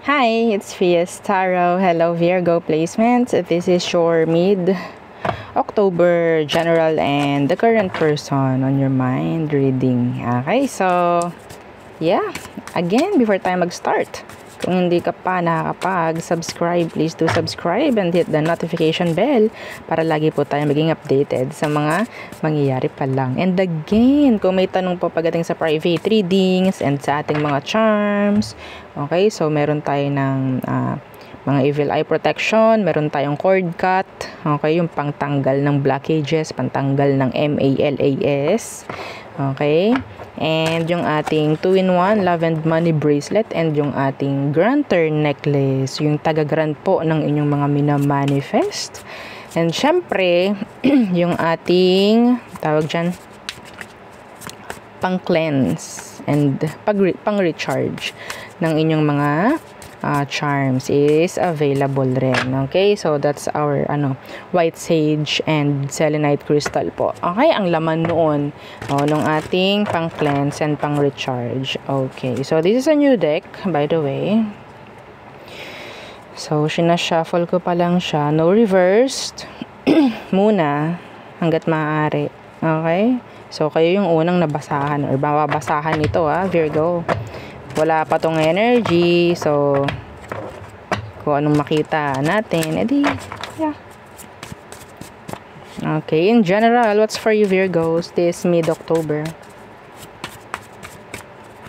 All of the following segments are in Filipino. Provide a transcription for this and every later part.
Hi, it's Fias Tarot. Hello, Virgo placements. This is your mid-October general and the current person on your mind reading. Okay, so, yeah. Again, before tayo mag-start, kung hindi ka pa nakakapag-subscribe, please do subscribe and hit the notification bell para lagi po tayo maging updated sa mga mangyayari pa lang. And again, kung may tanong po pagdating sa private readings and sa ating mga charms, okay, so meron tayo ng mga evil eye protection, meron tayong cord cut, okay, yung pangtanggal ng blockages, pantanggal ng MALAS, okay, and yung ating 2-in-1 love and money bracelet, and yung ating granter necklace, yung taga-grant po ng inyong mga minamanifest, and syempre, yung ating, tawag dyan, pang-cleanse and pang-recharge ng inyong mga charms is available rin. Okay, so that's our white sage and selenite crystal po. Okay, ang laman noon nung ating pang-cleanse and pang-recharge. Okay, so this is a new deck, by the way. So, sinashuffle ko pa lang siya. No reversed. Muna, hanggat maaari. Okay? So, kayo yung unang nabasahan or mababasahan nito, Virgo. Wala pa tong energy. So, kung anong makita natin, edi, yeah. Okay, in general, what's for you, Virgos, this mid-October?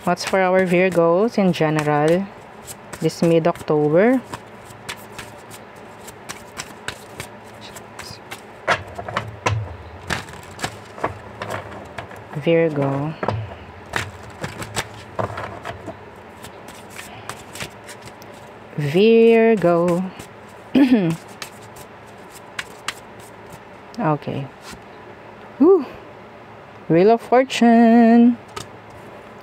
What's for our Virgos in general, this mid-October? Virgo. Virgo. Okay. Woo. Wheel of Fortune.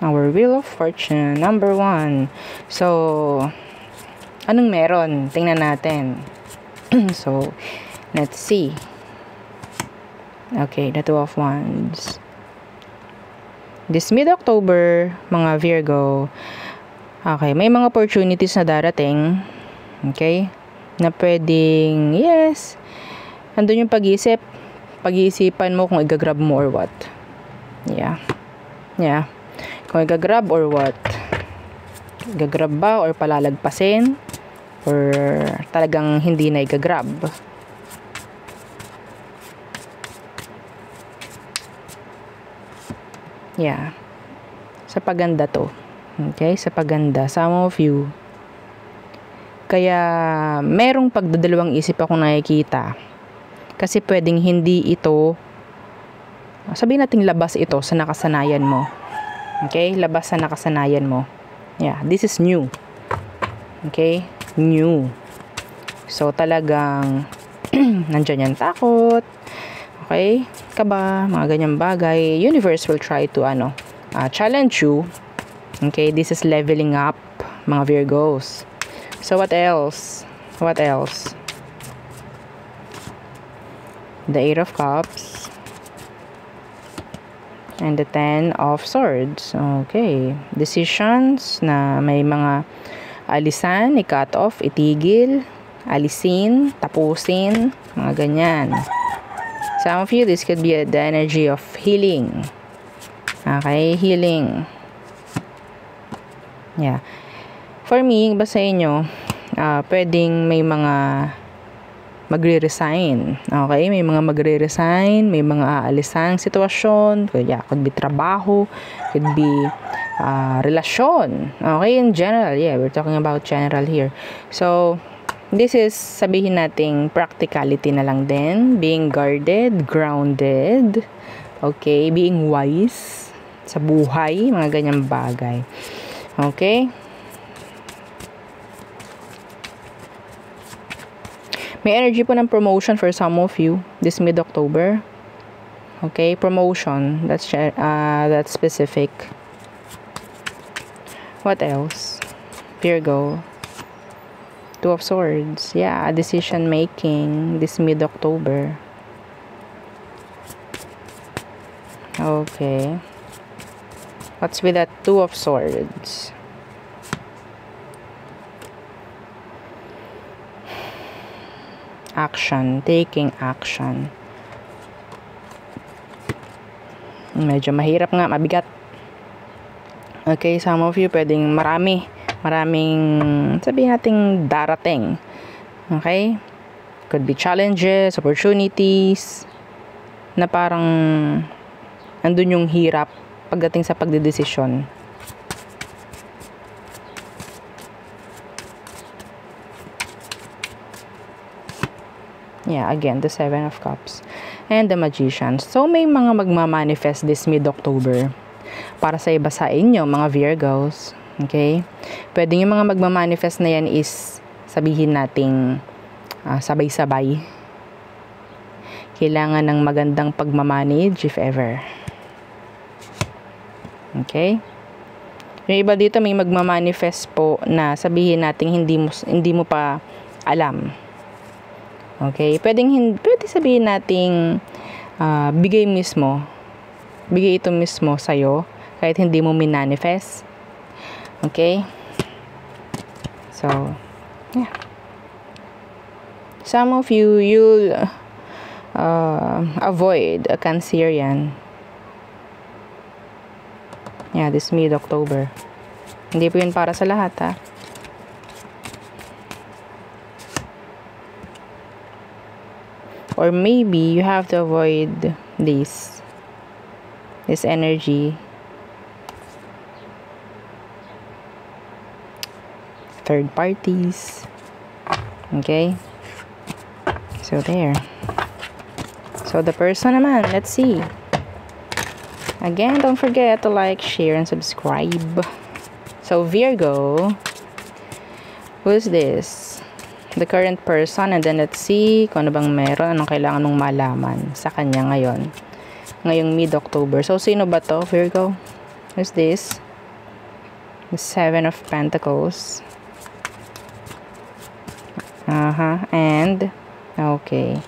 Our Wheel of Fortune, number 1. So, anong meron? Tingnan natin. So, let's see. Okay, the Two of Wands. This mid-October, mga Virgo, okay, may mga opportunities na darating, okay, na pwedeng, yes, andun yung pag-iisipan mo kung i-grab mo or what. Yeah. Kung i-grab or what. I-grab ba or palalagpasin or talagang hindi na i-grab. Yeah. Sa paganda to. Okay? Sa paganda. Some of you. Kaya, merong pagdadalawang isip akong nakikita. Kasi pwedeng hindi ito, sabihin natin labas ito sa nakasanayan mo. Okay? Labas sa nakasanayan mo. Yeah. This is new. Okay? New. So, talagang, nandyan yan takot. Okay? Kaba, mga ganyang bagay. Universe will try to, challenge you. Okay? This is leveling up, mga Virgos. So, what else? What else? The 8 of Cups. And the 10 of Swords. Okay. Decisions na may mga alisan, i-cut off, itigil, alisin, tapusin, mga ganyan. Some of you, this could be the energy of healing. Okay, healing. Yeah. For me, basahin nyo, pwedeng may mga magre-resign. Okay, may mga magre-resign, may mga aalisang sitwasyon. Could be trabaho, could be relasyon. Okay, in general, yeah, we're talking about general here. So, this is, sabihin nating practicality na lang din. Being guarded, grounded, okay, being wise sa buhay, mga ganyang bagay. Okay? May energy po ng promotion for some of you this mid-October. Okay, promotion. That's specific. What else? Virgo. 2 of Swords. Yeah, decision making this mid-October. Okay. What's with that 2 of Swords? action, taking action. Medyo mahirap nga, mabigat. Okay, some of you pwedeng maraming sabihin nating darating. Okay? Could be challenges, opportunities, na parang andun yung hirap pagdating sa pagdedesisyon. Yeah, again, the Seven of Cups and the Magician. So, may mga magmamanifest this mid-October para sa iba sa inyo, mga Virgos. Okay? Pwede yung mga magmamanifest na yan is sabihin nating sabay-sabay. Kailangan ng magandang pagmamanage if ever. Okay? Yung iba dito may magmamanifest po na sabihin nating hindi mo pa alam. Okay? Pwede sabihin nating bigay ito mismo sa'yo kahit hindi mo minanifest. Okay? So, yeah. Some of you'll avoid a Cancerian. Yeah, this mid-October. Hindi po yun para sa lahat, ha? Or maybe you have to avoid this energy. Third parties. Okay? So there. So the person naman, let's see. Again, don't forget to like, share, and subscribe. So Virgo, who's this? The current person, and then let's see kung ano bang meron, anong kailangan mong malaman sa kanya ngayong mid-October. So sino ba to, Virgo? Who's this? The Seven of Pentacles. And okay,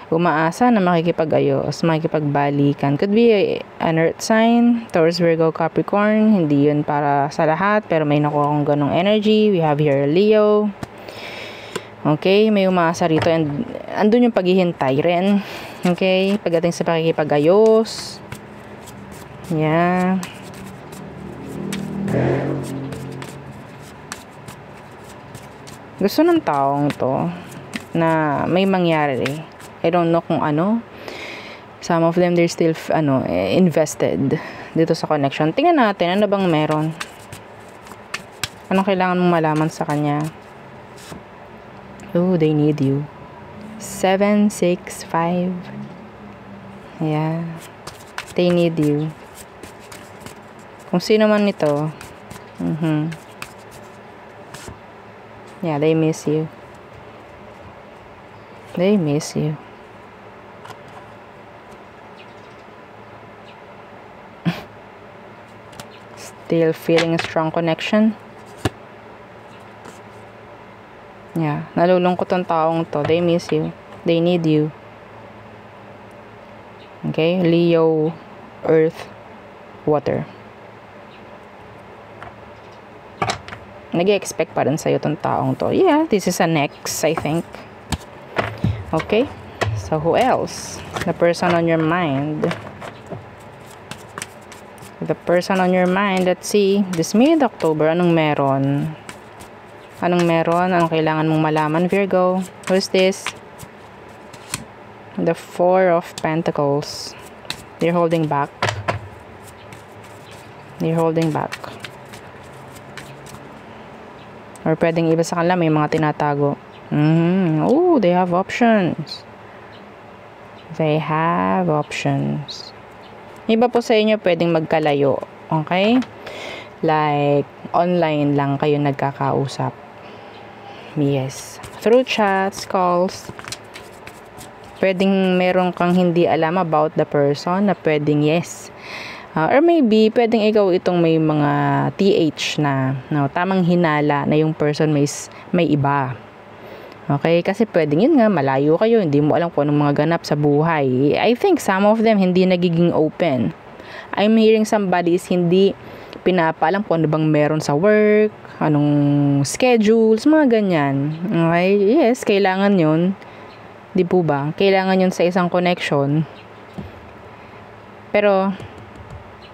umaasa na makikipag-ayos, makikipagbalikan. Could be an earth sign, Taurus, Virgo, Capricorn. Hindi yun para sa lahat, pero may nakuha akong ganong energy. We have here Leo. Okay, may umaasa rito, and andun yung paghihintay rin. Okay, pagdating sa pakikipag-ayos. Yeah. Gusto ng taong to na may mangyari. I don't know kung ano. Some of them, they're still invested dito sa connection. Tingnan natin, ano bang meron? Anong kailangan mong malaman sa kanya? Oh, they need you. 7, 6, 5. Yeah. They need you. Kung sino man ito. Yeah, they miss you. They miss you. Still feeling a strong connection. Yeah, nalulungkot ang taong to. They miss you. They need you. Okay, Leo, Earth, Water. Nag-expect pa rin sa'yo tong taong to. Yeah, this is an ex, I think. Okay, so who else? The person on your mind. The person on your mind, let's see. This mid-October, anong meron? Anong meron? Anong kailangan mong malaman, Virgo? Who's this? The Four of Pentacles. They're holding back. They're holding back. Or pwedeng iba sa kanila, may mga tinatago. Oh, they have options. They have options. Iba po sa inyo, pwedeng magkalayo. Okay? Like, online lang kayo nagkakausap. Yes. Through chats, calls. Pwedeng meron kang hindi alam about the person na pwedeng yes. Or maybe, pwedeng ikaw itong may mga TH na tamang hinala na yung person may iba. Okay? Kasi pwedeng yun nga, malayo kayo, hindi mo alam kung anong mga ganap sa buhay. I think some of them hindi nagiging open. I'm hearing somebody is hindi pinapaalam kung ano bang meron sa work, anong schedules, mga ganyan. Okay? Yes, kailangan yun. Di po ba? Kailangan yun sa isang connection. Pero,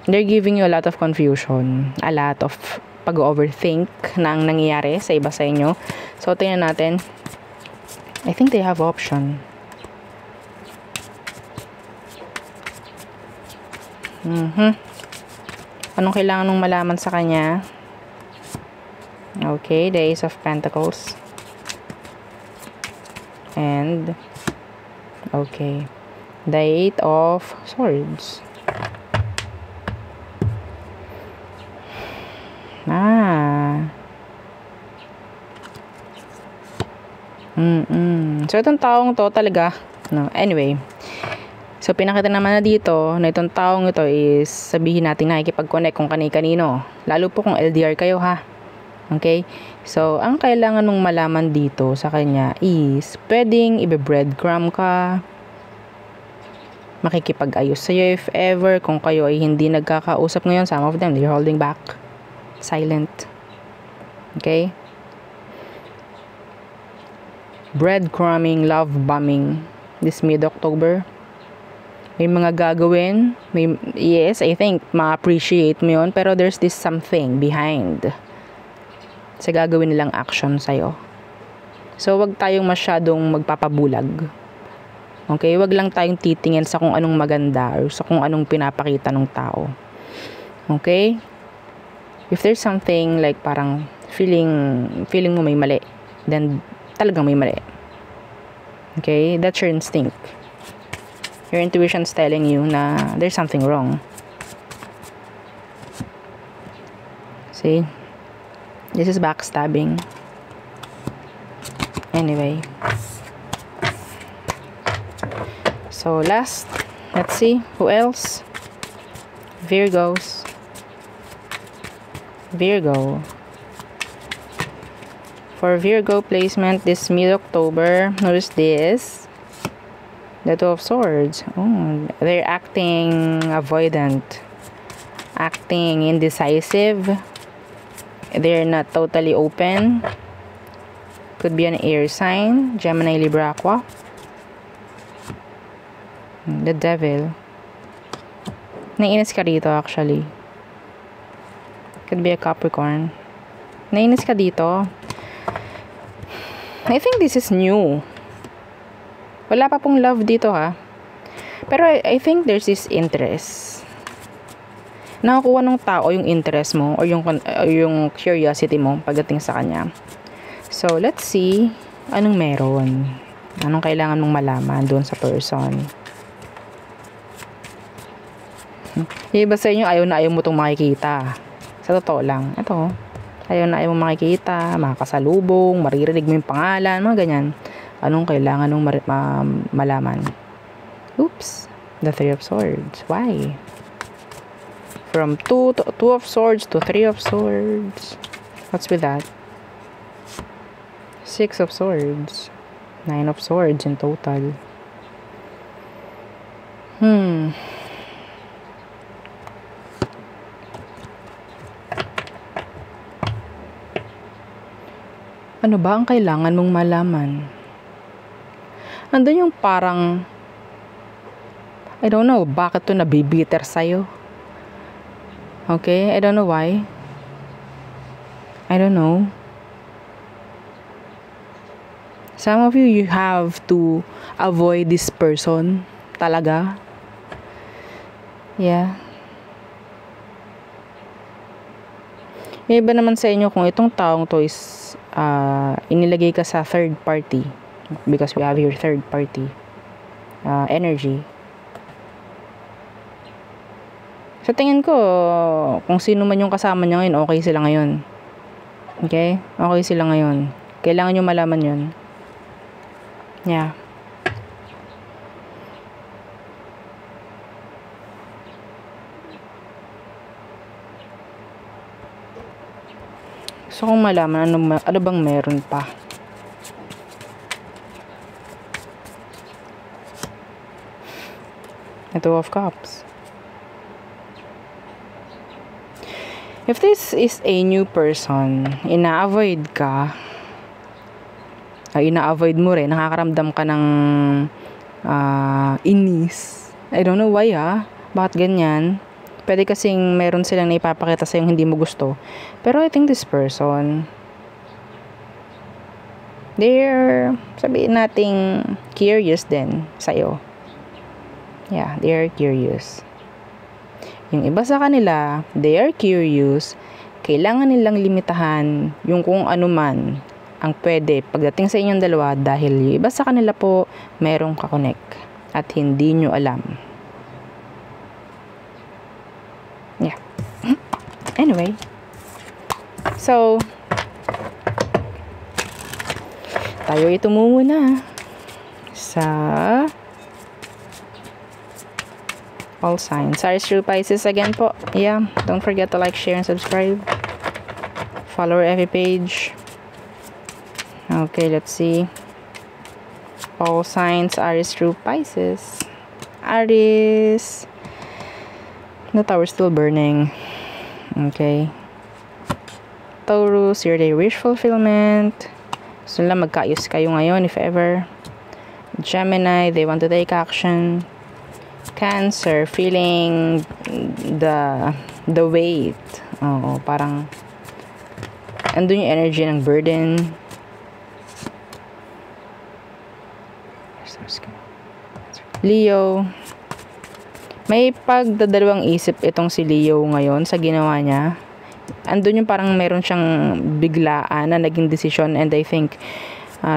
they're giving you a lot of confusion. A lot of pag-overthink na ang nangyayari sa iba sa inyo. So, tingnan natin. I think they have option. Anong kailangan mong malaman sa kanya? Okay, the Ace of Pentacles. And, okay, the Eight of Swords. So, itong taong to talaga, no, anyway. So, pinakita naman na dito, na itong taong ito is, sabihin natin nakikipag-connect kung kani-kanino. Lalo po kung LDR kayo, ha? Okay? So, ang kailangan mong malaman dito sa kanya is, pwedeng ibe-breadcrumb ka, makikipag-ayos sa'yo if ever, kung kayo ay hindi nagkakausap ngayon, some of them, they're holding back, silent. Okay? Breadcrumbing, love bombing, this mid-October. May mga gagawin, yes, I think, ma-appreciate mo yun, pero there's this something behind sa gagawin nilang action sa'yo. So, wag tayong masyadong magpapabulag. Okay? Wag lang tayong titingin sa kung anong maganda or sa kung anong pinapakita ng tao. Okay? If there's something like parang feeling mo may mali, then talagang may mali. Okay? That's your instinct. Your intuition's telling you na there's something wrong. See? This is backstabbing. Anyway. So, last. Let's see. Who else? Virgos. Virgo. For Virgo placement this mid-October, notice this. The Two of Swords. Oh, they're acting avoidant. Acting indecisive. They're not totally open. Could be an air sign. Gemini, Libra, Aqua. The Devil. Naiinis ka dito actually. Could be a Capricorn. Naiinis ka dito. I think this is new. Wala pa pong love dito ha. Pero I think there's this interest. Nakakuha ng tao yung interest mo or yung curiosity mo pagdating sa kanya. So, let's see anong meron. Anong kailangan mong malaman doon sa person. Yung iba sa inyo, ayaw na ayaw mo itong makikita. Sa totoo lang. Ito, ayaw na ayaw mo makikita, makakasalubong, maririnig mo yung pangalan, mga ganyan. Anong kailangan mong malaman? Oops, the Three of Swords. Why? From two of Swords to Three of Swords. What's with that? Six of Swords. Nine of Swords in total. Ano ba ang kailangan mong malaman? Andun yung parang, I don't know, bakit to nabibitter sa'yo? Okay, I don't know why. I don't know. Some of you have to avoid this person. Talaga. Yeah. Yung iba naman sa inyo, kung itong taong to is inilagay ka sa third party, because we have here third party energy. Sa tingin ko, kung sino man yung kasama niya ngayon, okay sila ngayon. Okay? Okay sila ngayon. Kailangan nyo malaman yun. Yeah. So, kung malaman, ano bang meron pa? Two of Cups. If this is a new person, ina-avoid ka, ina-avoid mo rin, nakakaramdam ka ng inis. I don't know why bakit ganyan. Pwede kasing meron silang naipapakita sa yung hindi mo gusto. Pero I think this person, they're, sabihin nating curious din sa'yo. Yeah, they're curious. Yung iba sa kanila, they are curious. Kailangan nilang limitahan yung kung ano man ang pwede pagdating sa inyong dalawa dahil yung iba sa kanila po merong kakonek at hindi nyo alam. Yeah. Anyway. So, tayo ito muna sa all signs. Aries through Pisces again po. Yeah, don't forget to like, share, and subscribe. Follow our FB page. Okay, let's see. All signs, Aries through Pisces. Aries. The tower still burning. Okay. Taurus, your day wish fulfillment. So lang magkaayos kayo ngayon if ever. Gemini, they want to take action. Cancer, feeling the weight. Oo, parang andun yung energy ng burden. Leo, may pagdadalawang isip itong si Leo ngayon sa ginawa niya. Andun yung parang meron siyang biglaan na naging decision, and I think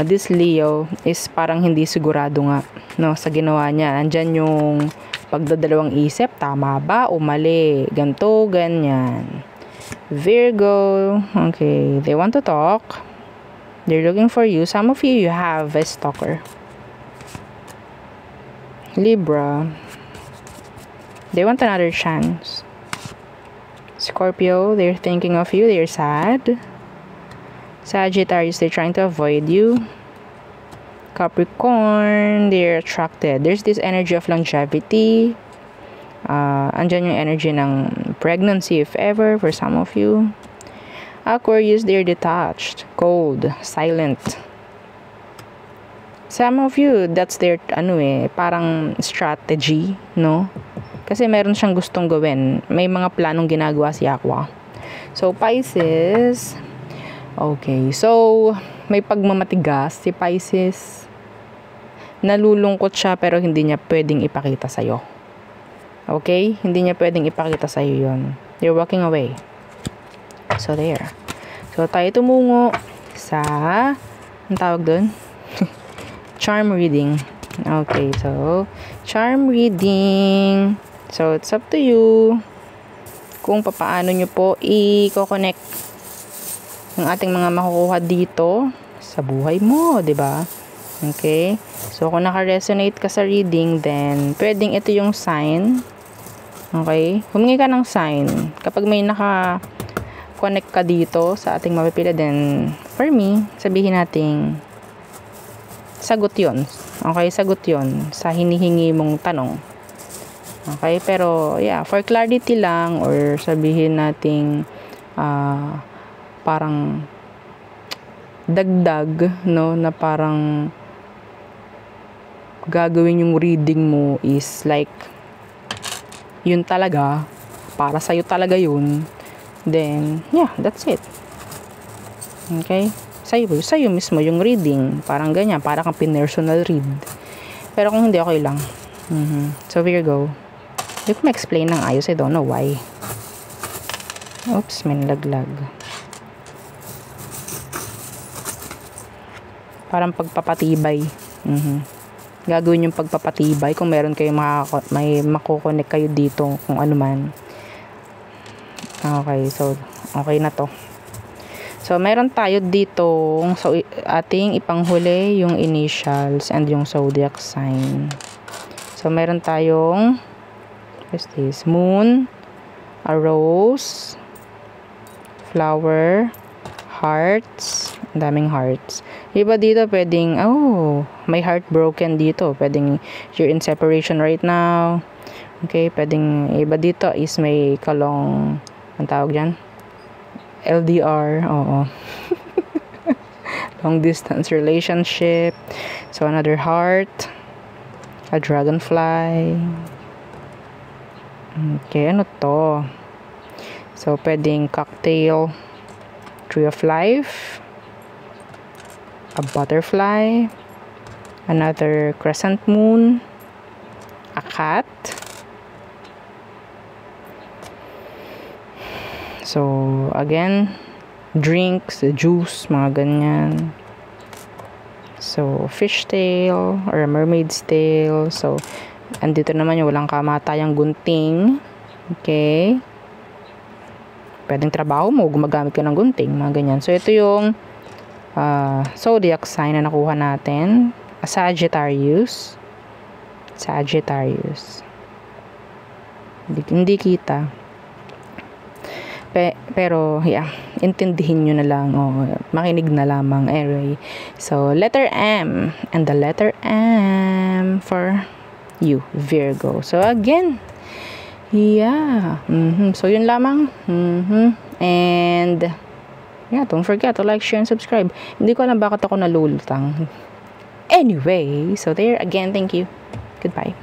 this Leo is parang hindi sigurado nga sa ginawa niya. Andyan yung pagdadalawang isip, tama ba o mali, ganto, ganyan. Virgo, okay, they want to talk, they're looking for you. Some of you have a stalker. Libra, they want another chance. Scorpio, they're thinking of you, they're sad. Sagittarius, they're trying to avoid you. Capricorn, they're attracted. There's this energy of longevity. Andyan yung energy ng pregnancy if ever for some of you. Aquarius, they're detached, cold, silent. Some of you, that's their parang strategy, no? Kasi meron siyang gustong gawin. May mga planong ginagawa si Aqua. So Pisces, okay. So may pagmamatigas si Pisces. Nalulungkot siya pero hindi niya pwedeng ipakita sa'yo. Okay? Hindi niya pwedeng ipakita sa'yo yun. You're walking away. So there. So tayo tumungo sa, ang tawag doon? Charm reading. Okay, so charm reading. So it's up to you kung paano nyo po i-connect ang ating mga makukuha dito sa buhay mo, 'di ba? Okay? So kung naka-resonate ka sa reading, then pwedeng ito yung sign. Okay? Humingi ka ng sign. Kapag may naka-connect ka dito sa ating mapipila, then for me, sabihin natin sagot yun. Okay, sagot yun sa hinihingi mong tanong. Okay, pero yeah, for clarity lang, or sabihin nating parang dagdag, no, na parang gagawin yung reading mo is like yun talaga, para sa'yo talaga yun, then yeah, that's it. Okay, sa'yo mismo yung reading, parang ganyan, parang kang personal read. Pero kung hindi, okay lang. So Virgo, hindi ko ma-explain ng ayos, I don't know why. Oops, may nalaglag. Parang pagpapatibay. Gagawin yung pagpapatibay kung meron kayo may makukonek kayo dito, kung ano man. Okay, so okay na to. So, meron tayo dito, so ating ipanghuli yung initials and yung zodiac sign. So, meron tayong, what's this? Moon, a rose, flower, hearts, ang daming hearts. Iba dito pwedeng, may heartbroken dito. Pwedeng you're in separation right now. Okay, pwedeng iba dito is may kalong, ang tawag dyan? LDR, oo. long distance relationship. So, another heart. A dragonfly. Okay, ano to? So, pwedeng cocktail. Tree of life. A butterfly. Another crescent moon. A cat. So, again, drinks, juice, mga ganyan. So, fishtail or a mermaid's tail. So, andito naman yung walang kamatayang gunting. Okay. Pwedeng trabaho mo, gumagamit ka ng gunting, mga ganyan. So, ito yung zodiac sign na nakuha natin. A Sagittarius. Sagittarius. Hindi kita. Pero, yeah, intindihin nyo na lang, makinig na lamang, anyway. So, letter M, and the letter M for you, Virgo. So, again, yeah, so yun lamang, and, yeah, don't forget to like, share, and subscribe. Hindi ko alam bakit ako nalulutang. Anyway, so there, again, thank you. Goodbye.